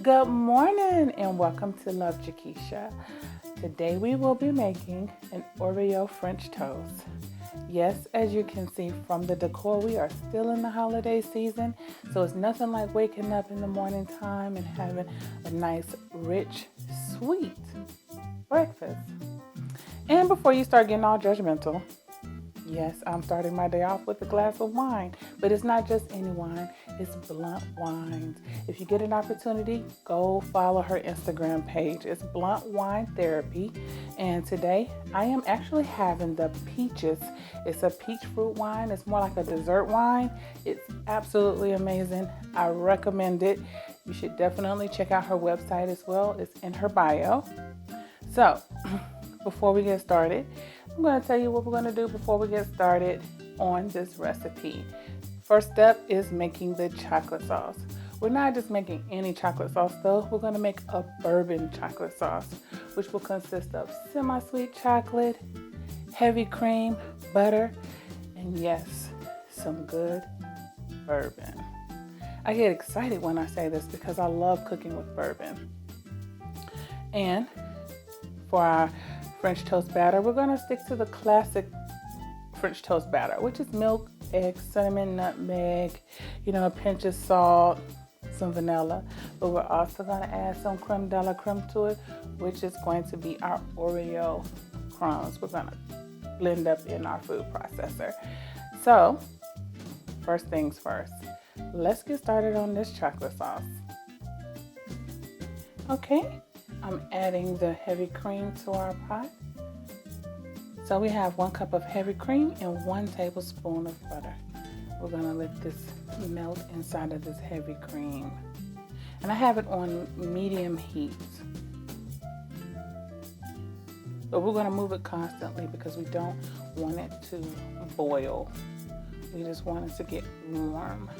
Good morning and welcome to Love Jekeisha. Today we will be making an Oreo French toast. Yes, as you can see from the decor, we are still in the holiday season, so it's nothing like waking up in the morning time and having a nice, rich, sweet breakfast. And before you start getting all judgmental, yes, I'm starting my day off with a glass of wine, but it's not just any wine, it's Blunt Wines. If you get an opportunity, go follow her Instagram page. It's Blunt Wine Therapy, and today I am actually having the peaches. It's a peach fruit wine. It's more like a dessert wine. It's absolutely amazing. I recommend it. You should definitely check out her website as well. It's in her bio. So, before we get started, I'm going to tell you what we're going to do before we get started on this recipe. First step is making the chocolate sauce. We're not just making any chocolate sauce though. We're going to make a bourbon chocolate sauce, which will consist of semi-sweet chocolate, heavy cream, butter, and yes, some good bourbon. I get excited when I say this because I love cooking with bourbon. And for our French toast batter, we're going to stick to the classic French toast batter, which is milk, eggs, cinnamon, nutmeg, a pinch of salt, some vanilla. But we're also going to add some creme de la creme to it, which is going to be our Oreo crumbs. We're going to blend up in our food processor. So, first things first, let's get started on this chocolate sauce. Okay. I'm adding the heavy cream to our pot. So we have 1 cup of heavy cream and 1 tablespoon of butter. We're going to let this melt inside of this heavy cream. And I have it on medium heat. But we're going to move it constantly because we don't want it to boil. We just want it to get warm.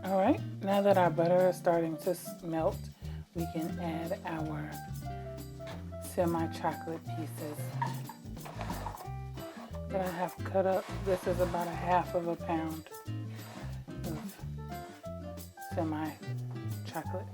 All right, now that our butter is starting to melt, we can add our semi-chocolate pieces that I have cut up. This is about 1/2 pound of semi-chocolate.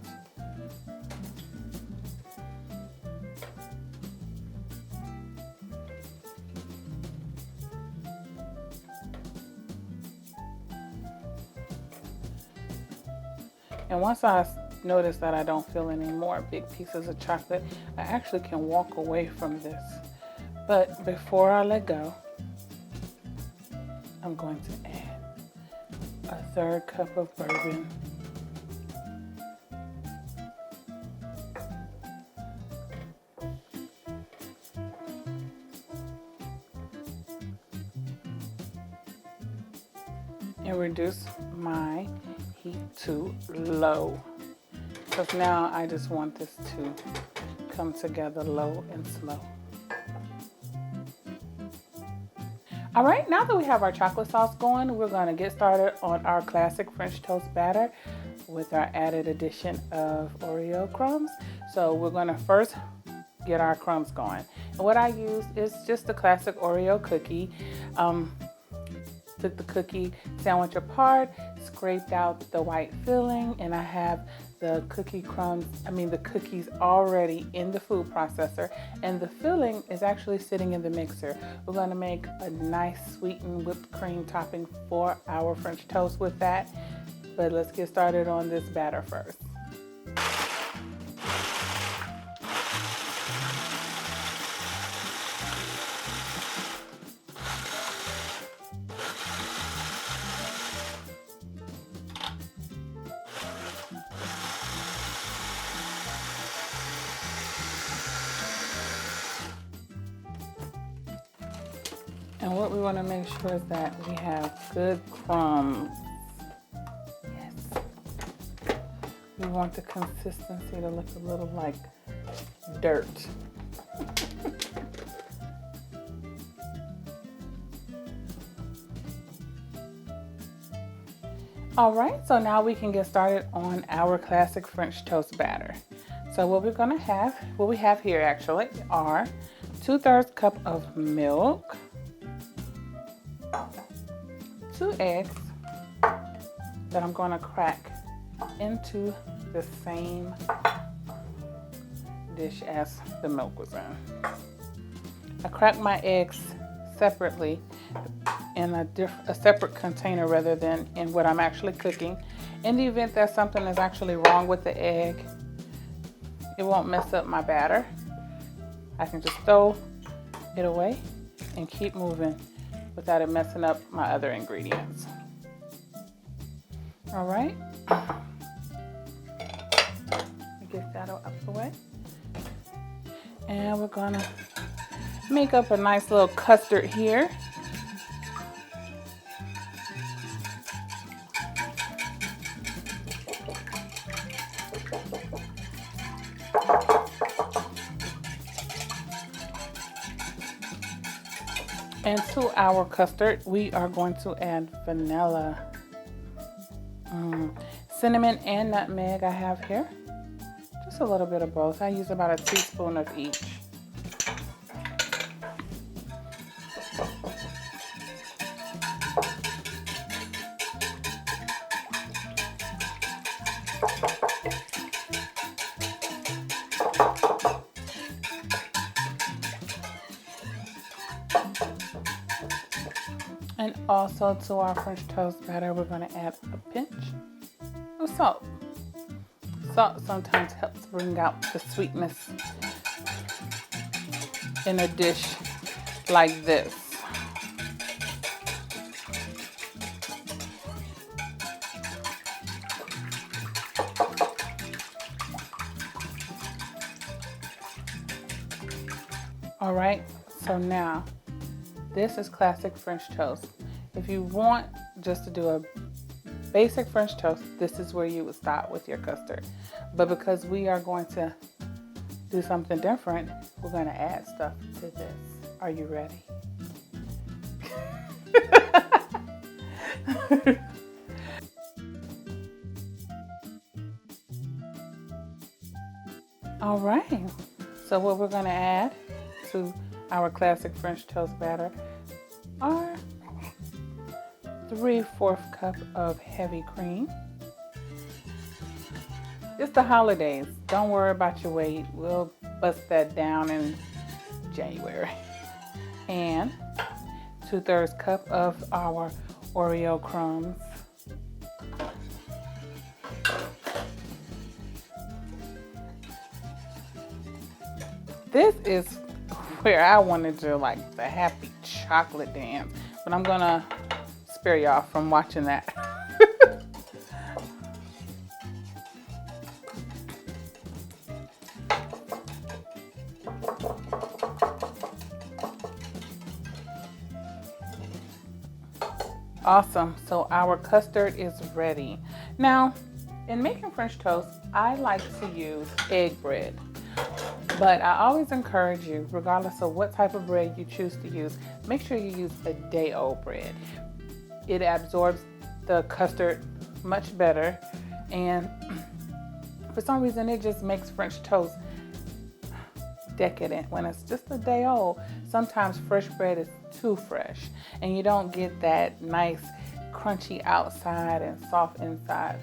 And once I notice that I don't feel any more big pieces of chocolate, I actually can walk away from this. But before I let go, I'm going to add 1/3 cup of bourbon. And reduce my heat to low, because now I just want this to come together low and slow. All right, now that we have our chocolate sauce going, we're going to get started on our classic French toast batter with our added addition of Oreo crumbs. So we're going to first get our crumbs going. And what I use is just the classic Oreo cookie. Took the cookie sandwich apart, scraped out the white filling, and I have the cookies already in the food processor, and the filling is actually sitting in the mixer. We're going to make a nice sweetened whipped cream topping for our French toast with that, but let's get started on this batter first. And what we want to make sure is that we have good crumbs. Yes. We want the consistency to look a little like dirt. All right, so now we can get started on our classic French toast batter. So what we have here actually are 2/3 cup of milk, 2 eggs that I'm going to crack into the same dish as the milk was in. I crack my eggs separately in a separate container rather than in what I'm actually cooking. In the event that something is actually wrong with the egg, it won't mess up my batter. I can just throw it away and keep moving without it messing up my other ingredients. All right, get that out of the way. And we're gonna make up a nice little custard here. And to our custard, we are going to add vanilla, cinnamon, and nutmeg I have here. Just a little bit of both. I use about a teaspoon of each. And also to our French toast batter, we're going to add a pinch of salt. Salt sometimes helps bring out the sweetness in a dish like this. All right, so now this is classic French toast. If you want just to do a basic French toast, this is where you would stop with your custard. But because we are going to do something different, we're going to add stuff to this. Are you ready? All right, so what we're going to add to our classic French toast batter are 3/4 cup of heavy cream. It's the holidays. Don't worry about your weight. We'll bust that down in January. And 2/3 cup of our Oreo crumbs. This is where I want to do like the happy chocolate dance, but I'm gonna spare y'all from watching that. Awesome, so our custard is ready. Now, in making French toast, I like to use egg bread. But I always encourage you, regardless of what type of bread you choose to use, make sure you use a day-old bread. It absorbs the custard much better, and for some reason it just makes French toast decadent when it's just a day old. Sometimes fresh bread is too fresh, and you don't get that nice crunchy outside and soft inside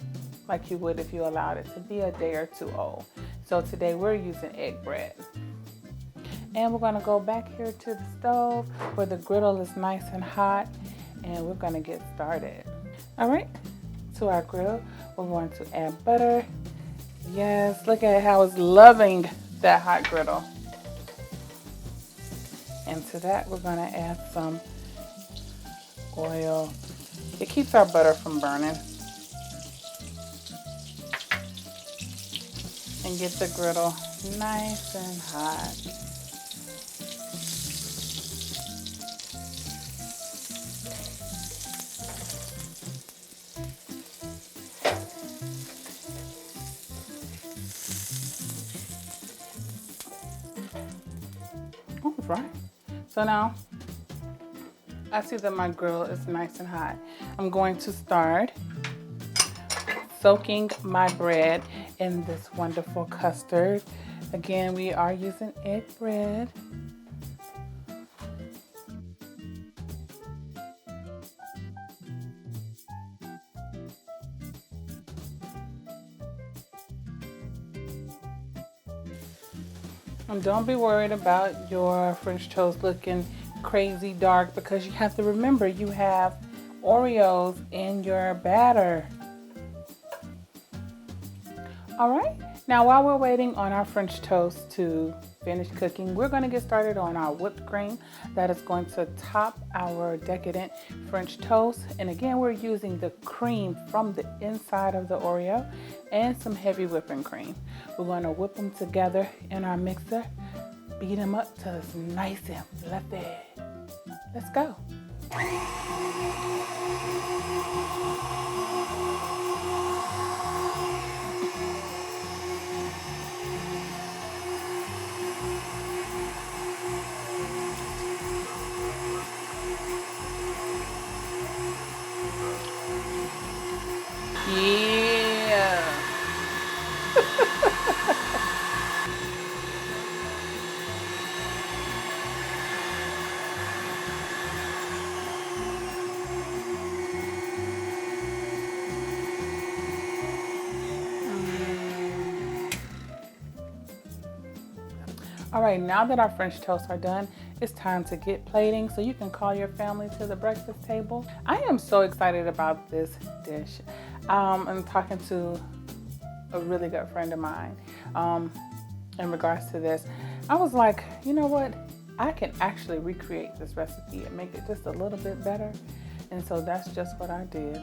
like you would if you allowed it to be a day or two old. So today we're using egg bread. And we're gonna go back here to the stove where the griddle is nice and hot, and we're gonna get started. All right, to our griddle, we're going to add butter. Yes, look at how it's loving that hot griddle. And to that, we're gonna add some oil. It keeps our butter from burning. And get the griddle nice and hot. All right. So now I see that my griddle is nice and hot. I'm going to start soaking my bread in this wonderful custard. Again, we are using egg bread. And don't be worried about your French toast looking crazy dark, because you have to remember you have Oreos in your batter. All right, now while we're waiting on our French toast to finish cooking, we're going to get started on our whipped cream that is going to top our decadent French toast. And again, we're using the cream from the inside of the Oreo and some heavy whipping cream. We're going to whip them together in our mixer, beat them up till it's nice and fluffy. Let's go. Yeah. All right, now that our French toasts are done, it's time to get plating so you can call your family to the breakfast table. I am so excited about this dish. I'm talking to a really good friend of mine in regards to this. I was like, you know what? I can actually recreate this recipe and make it just a little bit better. And so that's just what I did,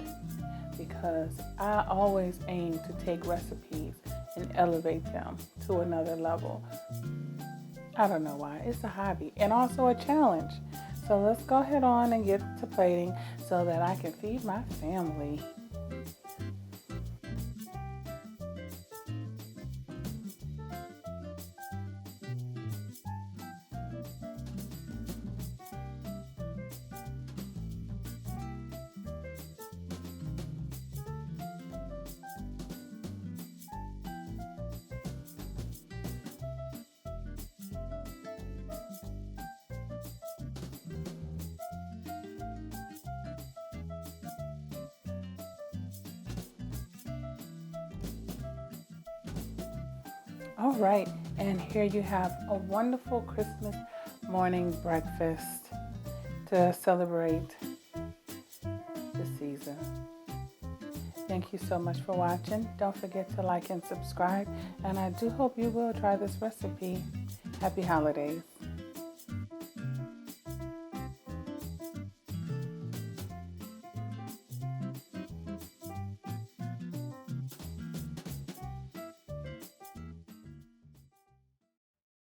because I always aim to take recipes and elevate them to another level. I don't know why. It's a hobby and also a challenge. So let's go ahead on and get to plating so that I can feed my family. All right, and here you have a wonderful Christmas morning breakfast to celebrate the season. Thank you so much for watching. Don't forget to like and subscribe, and I do hope you will try this recipe. Happy holidays.